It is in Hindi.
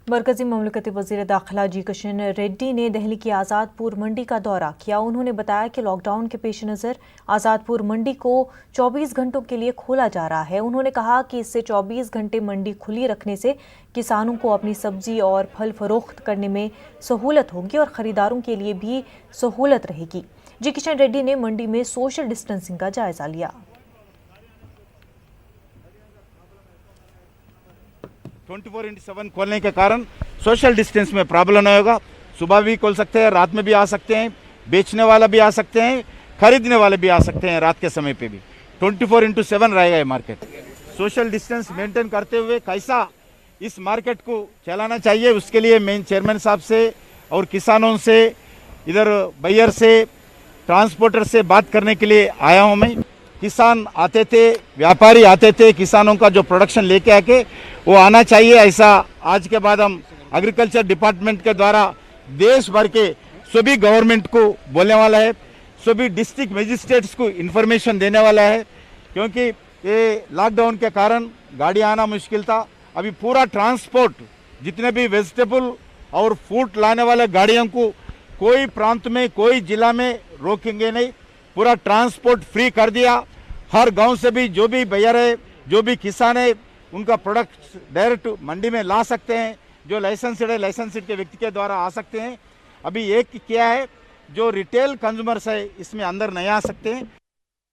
मरकजी ममलकती वज़ीर दाखिला जी किशन रेड्डी ने दिल्ली की आज़ादपुर मंडी का दौरा किया। उन्होंने बताया कि लॉकडाउन के पेश नज़र आज़ादपुर मंडी को 24 घंटों के लिए खोला जा रहा है। उन्होंने कहा कि इससे 24 घंटे मंडी खुली रखने से किसानों को अपनी सब्जी और फल फरोख्त करने में सहूलत होगी और ख़रीदारों के लिए भी सहूलत रहेगी। जी किशन रेड्डी ने मंडी में सोशल डिस्टेंसिंग का जायजा लिया। 24/7 खोलने के कारण सोशल डिस्टेंस में प्रॉब्लम नहीं होगा। सुबह भी खोल सकते हैं, रात में भी आ सकते हैं, बेचने वाला भी आ सकते हैं, खरीदने वाले भी आ सकते हैं। रात के समय पे भी 24/7 रहेगा ये मार्केट। सोशल डिस्टेंस मेंटेन करते हुए कैसा इस मार्केट को चलाना चाहिए, उसके लिए मेन चेयरमैन साहब से और किसानों से, इधर बायर से, ट्रांसपोर्टर से बात करने के लिए आया हूँ मैं। किसान आते थे, व्यापारी आते थे, किसानों का जो प्रोडक्शन लेके आके वो आना चाहिए। ऐसा आज के बाद हम एग्रीकल्चर डिपार्टमेंट के द्वारा देश भर के सभी गवर्नमेंट को बोलने वाला है, सभी डिस्ट्रिक्ट मजिस्ट्रेट्स को इन्फॉर्मेशन देने वाला है, क्योंकि ये लॉकडाउन के कारण गाड़ी आना मुश्किल था। अभी पूरा ट्रांसपोर्ट, जितने भी वेजिटेबल और फ्रूट लाने वाले गाड़ियों को कोई प्रांत में, कोई जिला में रोकेंगे नहीं, पूरा ट्रांसपोर्ट फ्री कर दिया। हर गांव से भी जो भी बायर है, जो भी किसान है, उनका प्रोडक्ट डायरेक्ट मंडी में ला सकते हैं। जो लाइसेंसड है, लाइसेंसड के व्यक्ति के द्वारा आ सकते हैं। अभी एक किया है, जो रिटेल कंज्यूमर्स है इसमें अंदर नहीं आ सकते हैं।